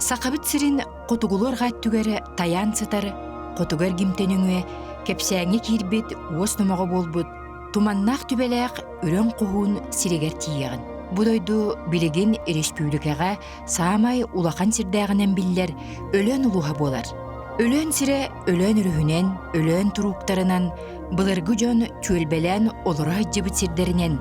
Сақабыт сирин қотугулар ғаттүгәрі таян сытары, қотугар гимтеніңе, кепсәңе кирбет, уос нумаға болбут, туманнақ түбеләқ үрен қуғын сирегер тиягын. Будойду билеген республикаға саамай улақан сирдәғінен биллер өлөн улуға болар. Өлөн сире өлөн үрүхінен, өлөн туруктарынан, былыргы жон чөлбелән олыра жыбыт сирдерінен,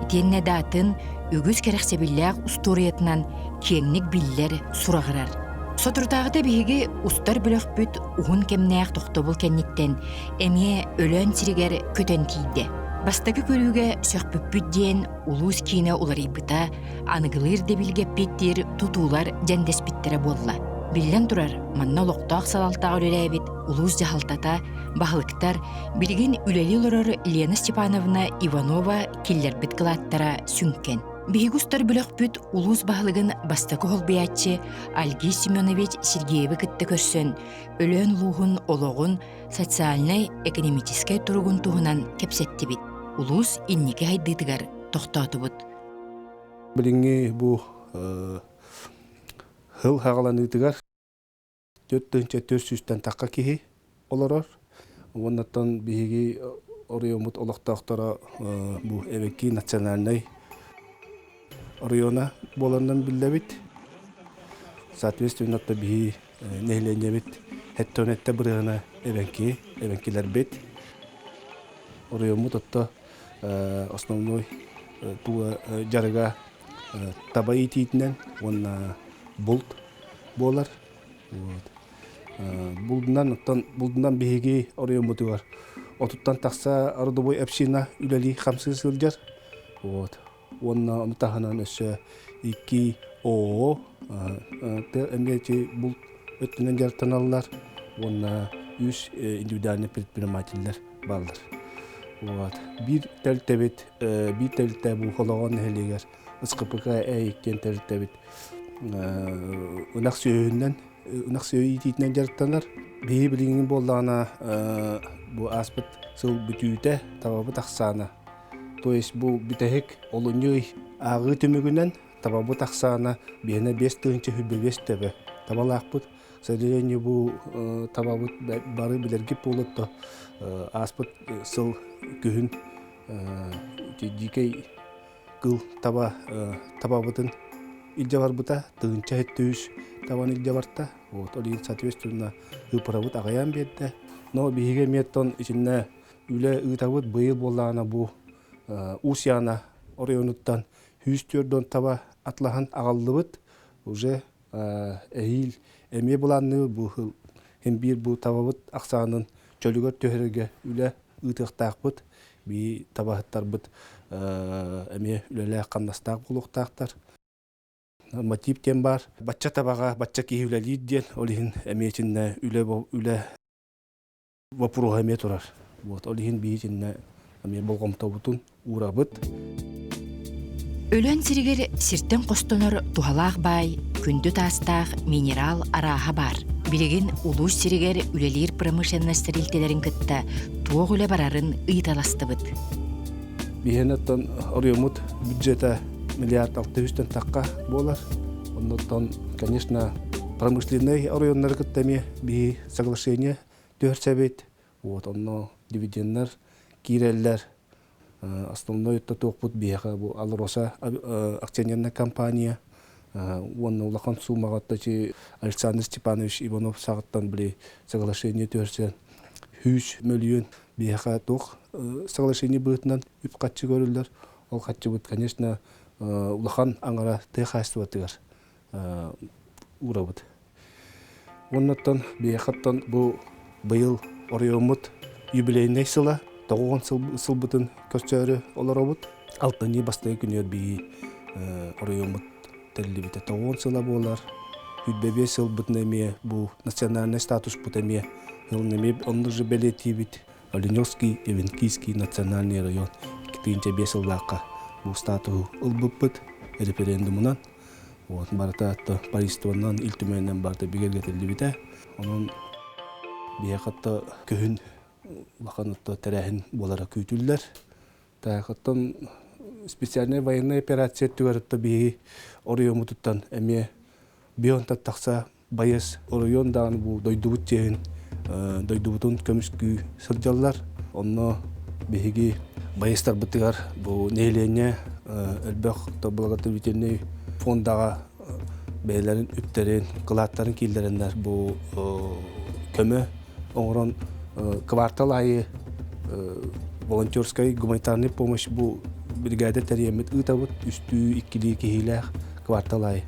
итенне датын үгіз керексебілләқ усториятынан кеңнік биллер сурағырар. Сотуртағыда биһиги устар бөлөк бүт уһун кемнәк тохтобул кенниттен эмие өлөн сиригер көтөн тийди. Бастагы көрүүгө сөкпүппүт диен улуус кийине уларыйбыта, аныгылыр дебилгеппиттир тутуулар жендеспиттере болла. Биллен турар, манна локтоақ салалтаға өлеләбит, улуус жахалтата, бахылыктар, билген үлели олорор Лена Степановна Иванова киллербит кылаттара сүнкен. Бейгустар бүлөкпүт улуус бахылыгын бастакы холбиятчы Альгий Семенович Сергеевы кытты көрсөн, өлөн луғын ологун социальный экономический туругун туғынан кепсеттибит. Улуус иннеке хайдытыгар тохтотубут. Билинги бу хыл хағаланыдыгар 400-400-тен таққа кихи олорор. Оннаттан биһиги орыйомут олоқтақтара бу эвеки национальный района боландан биллебит. Соответственно, биһи нехленебит хеттонетте бырыгына эвенкилер бит. Орыйомут отто основной бу жарыга табай тийтинен онна булт болар. Булдунан биһиги орыйомутугар. Отуттан такса ардыбой община үлели хамсы сылжар. Вот. Онна омтаханан өсө 2 ООО эмечи бул өттүнөн жартаналар. Онна 3 индивидуальный предпринимательлер балдар. Вот. Bir telte bu hologon heliger. Iskıpıka eğikken teltebit. Unak söğü ititinden jartanar. Bir bilingin bollağına bu aspet sıl bütüyte tababı taksana. То есть bu bitehek olunyoy ağı tümügünden tababı taksana bihine 5 tığınca hübbebes tebe. Tabalakpıt. Sadece bu tababı barı bilergip oluttu. Aspet sıl gühün dikey kıl tababıtın ilce var buta tığınca hettüyüz taban ilce varta. Olin соответственно hıpıravut ağayan bedde. No bihige miyetton içinde üle ıtavut bıyıl bollağına bu Усяна орионуттан 104 таба атлахан агаллыбыт уже эйил эме буланны бу hem bir bu tababıt aksanın çölügör töherege üle ıtıqtaqbıt bi tabahıttarbıt эме үлеле qannastaq buluqtaqtar motiv tem bar batça tabaga batça ki үлeli diyen olihin emeçinne üle vapuru heme turar вот olihin biçinne ame bolgom tabutun urabıt. Өлөн сиригер сиртен қостонор тухалаах бай, күндү тастаах минерал араха бар. Билеген улуус сиригер үлелер промышленность рилтелерин кытта туох үле барарын ыйталастыбыт. Бихенеттен орыйомут бюджета миллиард 600 таққа болар. Оннотон, конечно, промышленный орыйоннар кыттаме би соглашение төрсебет. Вот онно дивидендер киреллер. Основной это топут бега бу Алроса акционерная компания. Он улахан суммага тачи Александр Степанович Иванов сагаттан били соглашение төрсен 100 миллион бега тох соглашение бытынан үп катчы көрүлдөр. Ол катчы бут, конечно, улахан аңара техастыбатыгар урабыт. Оннотон бегаттан бу быйыл орыйомут юбилейный сыла 9 сылбытын көстөрү олоробут. Алтыны бастыгы күнөр би орыйомут телибите 9 сыла болар. Хүдбебе сылбытын эме бу национальный статус бут эме хылнеме онды же белетибит. Оленёвский, Эвенкийский национальный район 2-5 сыллакка бу статус ылбыппыт референдумунан. Вот барта Паристваннан илтименен барта бигерге телибите. Онун биякатта көһүн Лаханытта тәрәһин болара күйтүлләр. Тәхәттән специальная военная операция түгәрәттә би орыйомутуттан әме бион таттакса байыс оройон дааны бу дойдубут жеген дойдубутун көмүскү сылжаллар онно биһиги байыстар бытыгар бу нейлене элбэх тобулагаты битенне фондага бээлерин үптерин кылааттарын киилдерендер бу көмө оңорон квартал айы волонтерской гуманитарный помощь бу бригада теремет ытабыт үстүү иккили кихилэх квартал айы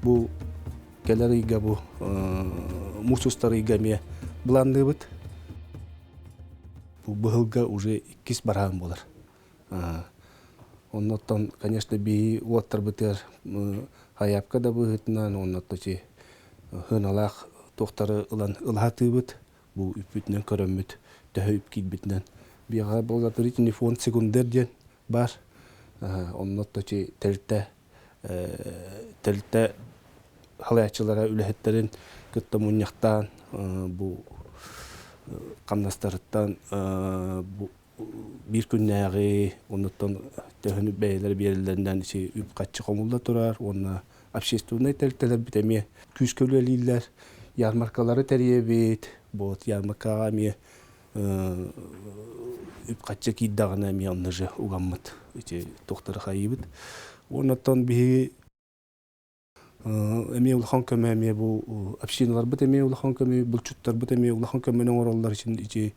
бу келер ыйга бу мусустар ыйгаме буландыбыт бу быһылга уже 2 бараан болар. Оннотон, конечно, би уоттар бытыр хаяпка да быһытынан онноточи хыналах тохтары ылан ылатыбыт бу үпүтнен көрөммүт төһөйүп килбитнен бига болгатырытини фонд секундер ден бар. Онноточи телте халаячылара үлэхеттерин кытта муньяктан бу камнастарыттан бир күннәгы оннотон төһөнү бәйләр берилдерден ичи үп катчы комулда турар. Онна общественный телтелер битеме күскөлөлилер ярмаркалары теребит бот ярмаркага ме үп катчы киддагына ме оннажы угаммат ичи токтор хайыбыт. Оннотон би эме улахан көмө эме бу общиналар бит эме улахан көмө булчуттар бит эме улахан көмөнүн ороллар үчүн ичи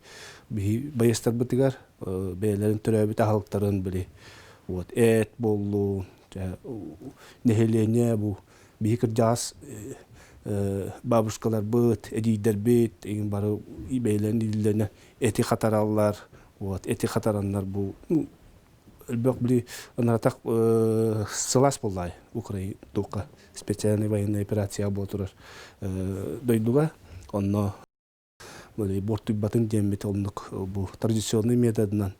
байыстар битигер бээлерин төрөбүт ахалыктарын били вот эт болду нехелене бу бихикер жас бабушкалар быт эдийдер бит эген бары бээлерин дилдерine эти катараллар вот эти катараннар бу элбек били анатак сылас боллай Украина тука специальная военная операция болтурар дойдуга онно били борту батын дембит олнук бу традиционный методунан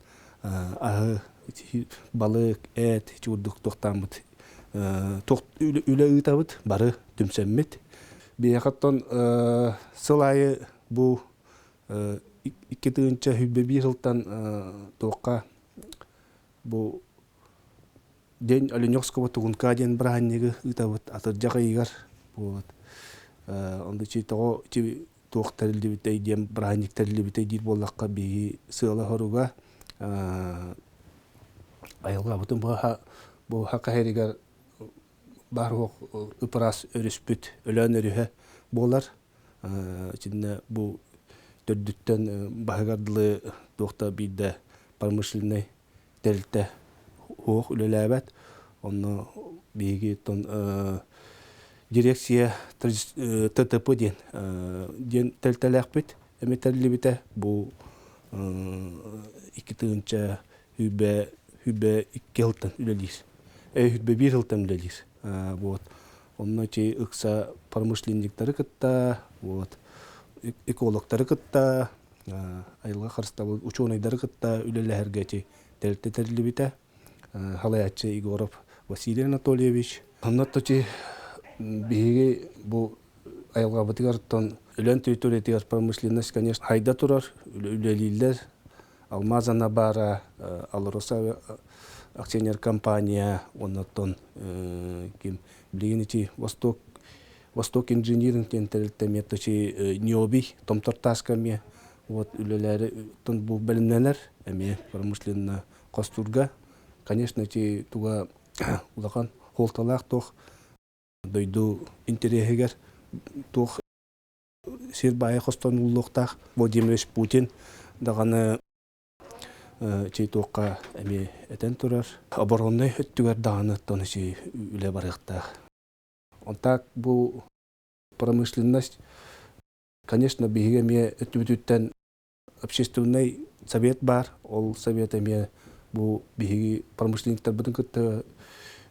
балык эт чурдук токтамбыт үлө ыйтабыт бары түмсеммит биякаттан сылайы бу 2-нче хүббе жылтан тоокка бу день оленёвского тугунка ден брааннеги ыйтабыт атыржак ыйгар вот онда читого чи токтарылдыбытай дем браанниктарылдыбытай дир боллакка би сыла хоруга айылга бутун бу хакахеригер барок ыпырас өрүспүт өлөн өрүхө болар içinde bu dördütten bahagardlı dokta bir de pромышленный delte hoğ ülelebet onu bilgi ton direksiya TTP den teltelekbit emeterli bite bu iki tığınca hübe iki yıldan ülelir hübe bir yıldan ülelir вот onun için ıksa pромышленниктары kıtta вот экологтары кытта айылга харыстабыл ученыйдары кытта үлелерге телтерли бите халаячы Егоров Василий Анатольевич аннатточи биги бу айылга бытыгартан үлен территориятыгар промышленность конечно хайда турар үлелилер Алмазана бара Алроса акционер компания оннаттан ким билигиничи Восток инжиниринг тентелте меточи Ньоби томтортасками вот үлеләре тон бу белемнәләр эме промышленно костурга конечно чи туга улаган холталак тох дойду интерегер тох Сербай хостон улуктак Владимир Путин даганы чи токка эме этен турар оборонный өттүгөр даганы тончи үле барыкта. Он так бу промышленность, конечно, бигеме өттүбүттен общественный совет бар, ол совет эме бу биги промышленниктер бүтүн кытта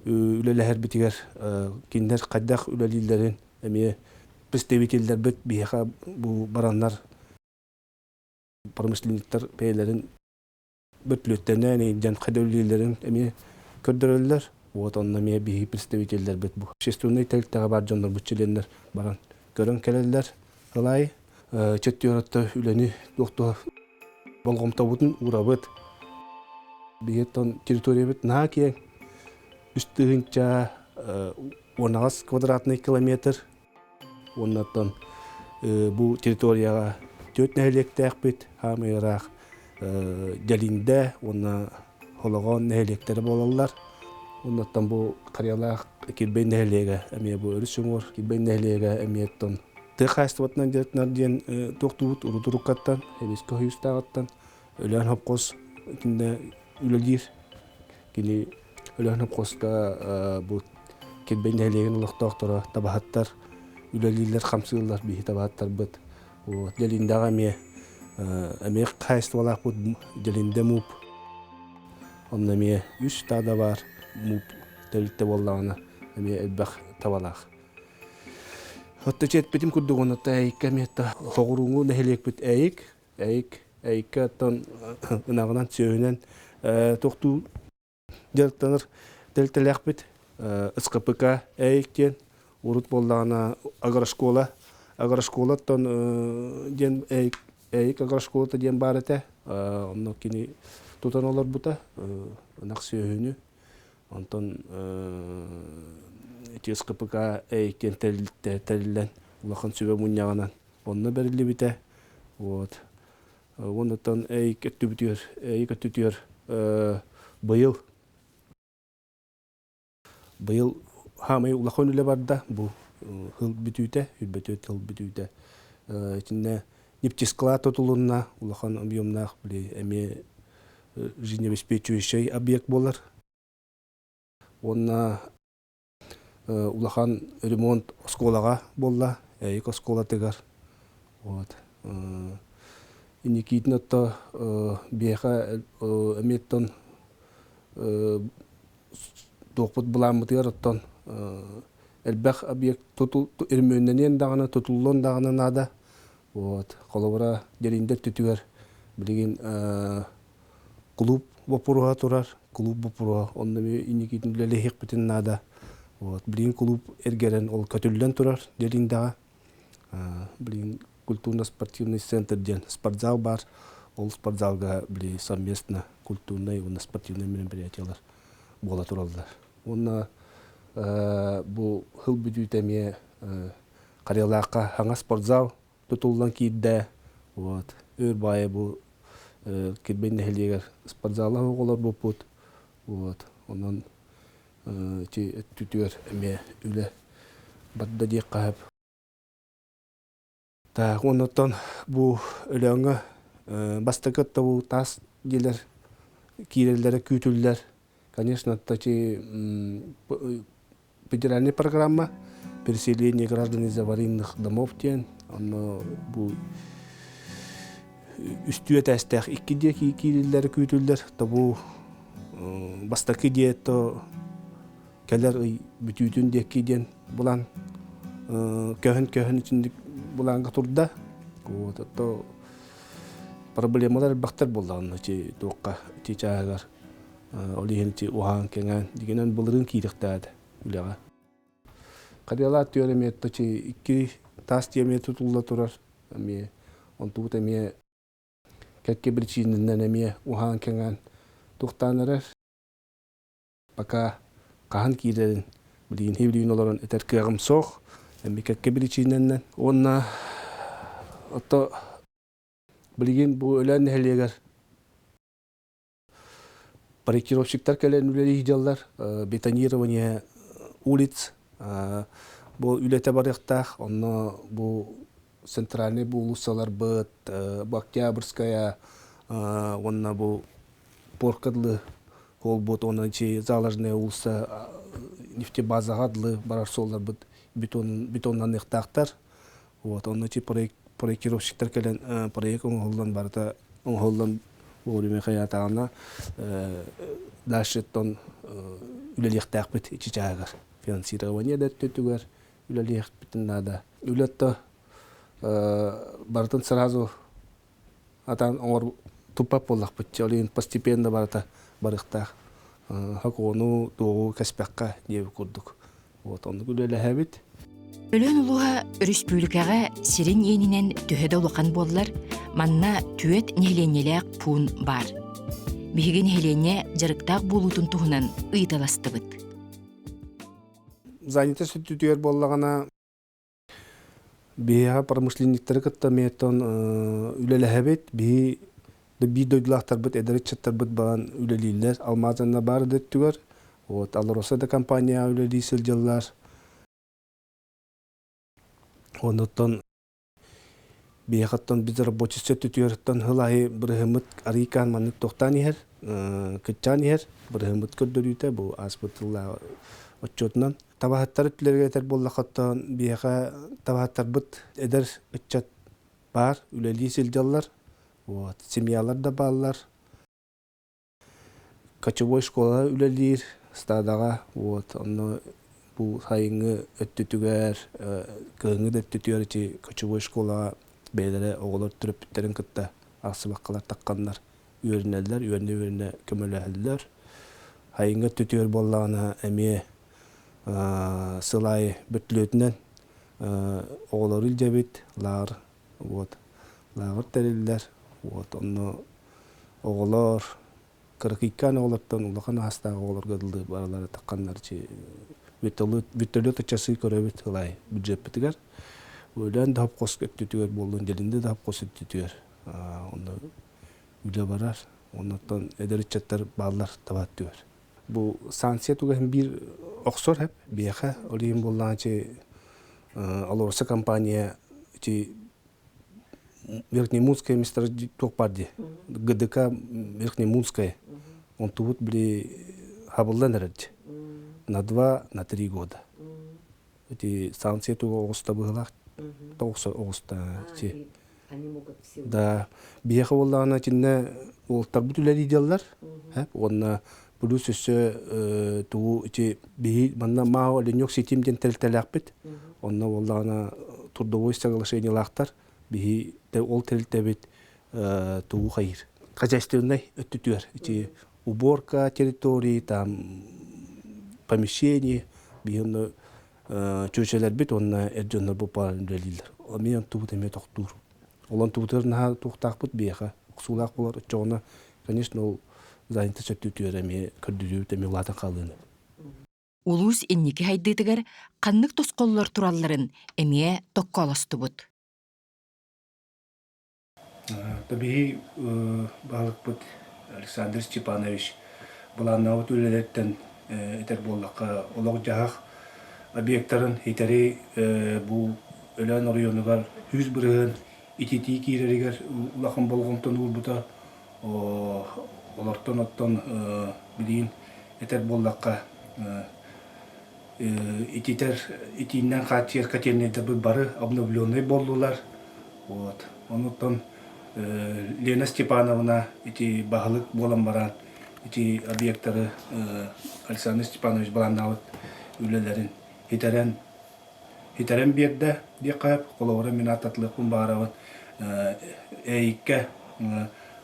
үлелер битигер киндер кайдак үлелилерин эме представительдер бит биха бу бараннар промышленниктер пейлерин бүтлөттенен жан кадөллилерин эме көрдөрөлөр. Вот он на меня беги представитель бит бу. Общественный телтага бар жондар бутчеленер баран. Көрөн келелер. Алай чөттөрөттө үлени доктор болгомто бутун урабыт. Биеттон территория бит наки үстүгүнча 10 квадратный километр Оннаттан бу территорияга төт нәһелектәкбит хамыйрак жалинде онна хологон нәһелектәре болалар. Оннаттан бу карьялак кирбен нәһелеге әме бу өрүсүңөр кирбен нәһелеге әметтон тыхастыватнан дертнарден токтубут урутуруккаттан эбиске хуюстагаттан өлөн хопкос кинде үлөлир кини өлөн хопкоска бу кирбен нәһелеген улуктоктора табахаттар үлөлилер хамсылар бихи табахаттар быт вот делиндага эме хайствалак бут делинде муп онна ме үч тада бар муп телте боллагына эме элбах табалак отто четпетим курдугона тайкаметта тогуруңу нехелекпит эйкаттан ынагынан сөөнен токту дертаныр телтелякпит СКПК эйктен урут боллагына агрошколаттан ден эйк агрошколата ден бар эте онно кини тутан олар бута ынак сөөнү онтон СКПК эйктен теллен улахан сөбө муньягынан онно берили бите вот оннотон эйк өттүбүтүөр быйыл хамай улахан үле барда бу хыл бүтүүтэ хыл бүтүүтэ ичинде нефтесклад тотулунна улахан объемнах били эме жизнеобеспечивающий объект болар онна улахан ремонт осколага болла эйк оскола тегар вот иникитнотто беха эметтон докпут буламытыр оттон элбах объект ирмөннен дагына тотуллон дагына нада вот колобра делинде түтүгөр билген клуб бопуруга турар клуб бопуруга онны иникитин лехек битин нада вот билген клуб эргерен ол көтүллен турар делиндага билген культурно-спортивный центр ден спортзал бар ол спортзалга били совместно культурный и спортивный мероприятиялар бола туралдар онна бу хыл бүтүтеме карьялакка хаңа спортзал тутулдан кийде вот өр бае бу кирбен нехелегер спортзалы оголор бопут вот онон ти түтүөр эме үле бадда дек кап та онотон бу өлөңө бастакытта бу тас делер киреллere күтүллер конечно тачи федеральная программа переселения граждан из аварийных домов тен оно бу үстүө тастах икки киреллere күтүллер та бу бастакы диетто келер бүтүтүн декиден булан көһөн ичинде буланга турда вот то проблемалар бактар болданы чи тоокка чи чаагар олихинти ухан кеңен дигенен булырын кийдиктаады үлега кадыялар төреметто чи икки тас теме тутулла турар эми онтубут эми какке причининен эми ухан кеңен туктанырар пока кахан кийдерин билин хевлин олорон этер кыгым сох эми какке причининен онна отто билген бу өлөн нехелегер проектировщиктар келен үлели жаллар бетонирование улиц бу үлете барыктах онно бу центральный бу улусалар быт бу Октябрьская онна бу поркадлы кол бут онна чи залажная улуса нефтебазагадлы барар солар быт бетоннан ыктактар вот онна чи проектировщиктар келен проект оңголдон барта оңголдон Уриме хаятана дальше тон үлеликтак бит ичичагар финансирование да төтүгөр үлелик битин нада үлетто бартын сразу атан оңор тупап боллак бит олин постепенно барта барыктак хакону тогу каспакка деп курдук вот онду үлеле бит Өлөн улуға республикаға сирен енінен түхеді олуқан болылар, манна түет нехленелек пуын бар. Бихиге нехлене жарықтақ болутын туғынан ыйталасты бұд. Занятость түтүер боллағана Биһа промышленниктер кытта метон үлеләһәбет би дойдулахтар бит эдерчеттер бит баан үлелилер алмазанна бар дөттүгөр. Вот Алроса да компания үлелисел жыллар. Онотон биһаттан biz рабочийсет түтүөртөн хылай бырыхымыт арикан маннык тохтан ихер, кытчан ихер, бырыхымыт көрдөрүтэ бу аспытылла отчетнан. Табахаттар түлерге этер боллахаттан биэха табахаттар быт эдер ыччат бар үлелисел жыллар. Вот семьялар да баллар. Кочевой школа үлелир стадага. Вот онно бу хайыңы өттүтүгөр, кыыңы да өттүтүгөр чи кочевой школага бейлere oğullar türüp bitlerin kıtta asıbakkalar takkanlar üyerinler, üyerine kömölehediler. Hayınga tütüyor bollağına emiye sılayı bütlüğütünden oğullar ilcebit, lağır teriller. Onu oğullar 42 oğullardan ulağın hasta oğullar gıdıldı baraları takkanlar çi bütülü tıçası köröbüt hılay bücep bitiger. Ölen daha kos götürüyor bolun jelinde daha kos götürüyor. Onu üle barar. Ondan ederçetler bağlar tabattıyor. Bu sansiyetuga bir oksor hep biyaha olayım bollan çe alorsa kampanya çe Верхнемунская место топарди. ГДК Верхнемунская. Он тут были хабылданерди. На 2-3 года. Эти санкциятуга оста было. Оста. Они могут все. Да. Биеха боллана чинне ол тарбутулар идеаллар. Онна плюс өсө туу чи би манна маа ленёк сетимден телтелакпит. Онна боллана трудовой соглашениялактар би ол телтебит туу хайыр. Хозяйственный өттүтүөр. Чи уборка территории, там помещение, биенно чөчелер бит онна эржөннөр бупарын делилер. Мен туу теме токтур. Олон туутарна туктакпыт биеха. Сулак болор чогона, конечно, ол занята сөттүтүөр эме көрдүрүү теме улатын калдыны. Улус инники хайдытыгар каннык тосколлор туралларын эмие токколостубут. Tabii balıkpıt Alexander Stepanovich bulanavut üleletten eter bollakka olaq jahaq obyektlerin hiteri bu ölen oriyonu var 100 bırığın ititi kireriger ulaqın bolğumtan ulbuta olartan ottan bilin eter bollakka itinden kaçır kaçırnede bir barı обновленный boldular. Вот. Ondan Лена Степановна эти баглык болан баран эти объекттары Александр Степанович баланавыт үлелерин хитерен берде дикап коловра мен ататлыкын барабын эйикке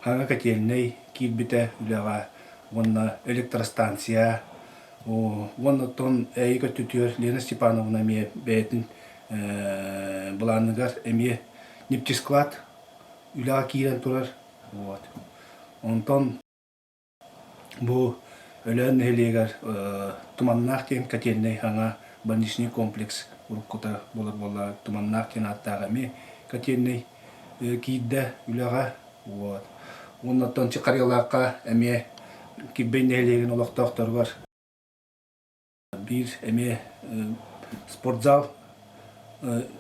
ханга котельный кирбите үлега онна электростанция оннотон эйикке түтүөр Лена Степановна ме бетин баланыгар эме нефтесклад Üla kiren turar. Вот. Ondan bu ölen heliger tumannaktен котельный ханга больничный комплекс уруккута болар tumannaktен аттагами котельный кидде үлага. Вот. Ondan чыкарылакка эме кибен хелиген олоктоктор бар. Bir эме спортзал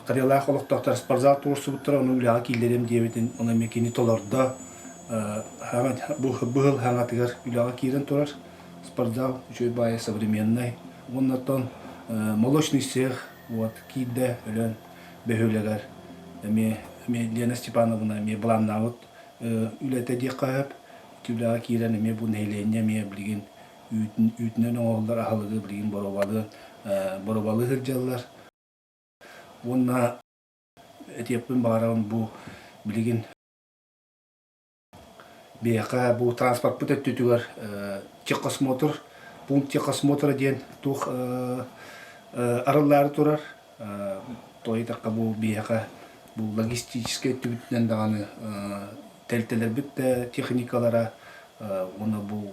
Kariyalak oluktaktar spazal tursu butra onu ulağa killerim diyemetin ona mekini tolarda hemen bu hıl hangatıgar ulağa kiren torar spazal şöyle bayağı современный ondan молочный цех вот kidde ölen behölegar me Lena Stepanovna me bulanavut ülete dikap ulağa kiren me bu neylenye me bilgin ütünen oğullar ahalığı bilgin borobalı hırcalılar. Onunla etiyapın bağıran bu bilgin beyaka bu transport putet tütüger Çekosmotor punkt Çekosmotor diyen tuh arıları turar toytakka bu beyaka bu logistiske tübütünden dağını telteler bitte teknikalara ona bu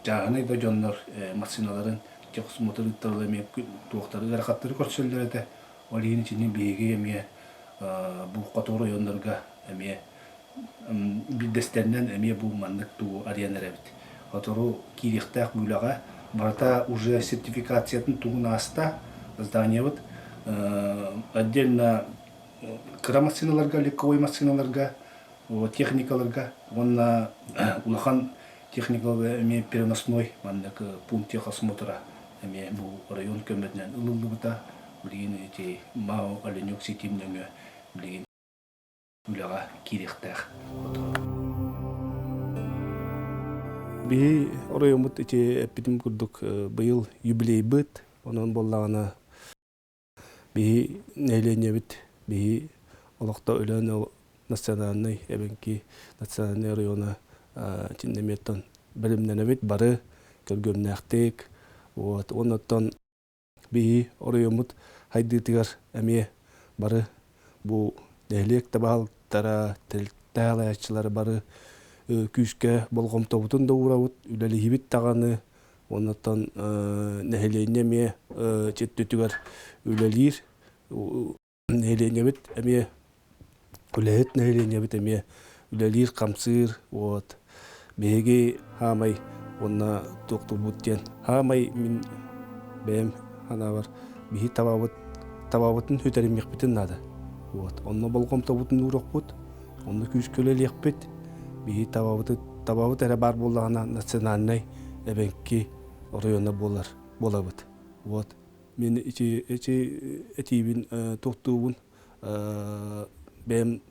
cahane da jonlar masinaların Çekosmotor ıttarılı mevcut tuğları garakatları korsöllere de Oliğin içinin bilgi yemeye бу котору районнарга эме бидестернен эме бу маннык туу арьянеребит. Котору кирихтах булага барта уже сертификациятын тугуна аста здание вот отдельно крамасиналарга, легковой машиналарга, техникаларга, он на улахан техникаларга эме переносной маннык пункт техосмотра эме бу район көмөтнен ылылыбыта билген эти мау оленек сетимнеңе билген улага кирихтах. Би районмут эти эпидем курдук быйыл юбилей быт, онон боллагана би нейлене бит, би олокто өлөн национальный эбенки национальный района чиндеметтон билимнене бит бары көргөннәктек. Вот оннан би районмут хайдытыгар эме бары бу нелек табал тара тэлталачлары бары күскә болгом тобутун да урабыт үлелихибит таганы оннан нехеленеме четтүтүгөр үлелир нехеленебит эме үлехет нехеленебит эме үлелир камсыр вот беги хамай онна токтубуттен хамай мин бем хана бар бихи табабытын хөтеримекбитин нада вот онна болгом тобутун уракбут онна күскөлелехбит бихи табабыт эре бар боллагана национальный эбенки района болабыт. Вот. Мен этибин тоқтуубун бем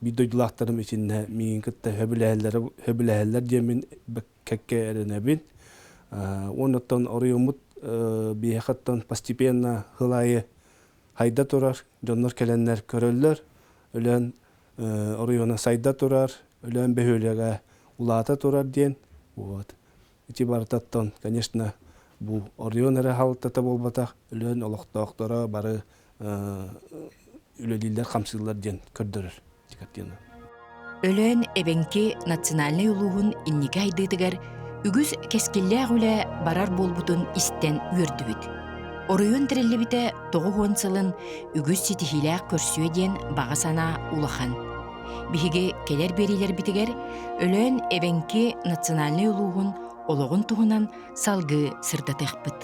бидойдулактарым ичинне мин кытта хөбүләһәлләр демин кекке эренебин. Оннан районмут бихаттан постепенно хылайы хайда турар, жоннор келеннер көрөллөр, өлөн района сайда турар, өлөн бөһөлөгө улата турар ден. Вот. Ити бартаттан, конечно, бу район эре халтата болбатак, өлөн олоктоктора бары үлелилер камсылар ден көрдөрөр. Өлөн эбенки национальный улугун иннике айдыдыгар үгүс кескиллээх үлэ барар болбутун истен үөрдүбүт. Оройон тиреллебите тогу хуонсылын үгүс ситихилээх көрсүө диэн бага сана улахан. Биһиги келер берилер битигер өлөн эбенки национальный улугун ологун туһунан салгы сырдатыхпыт.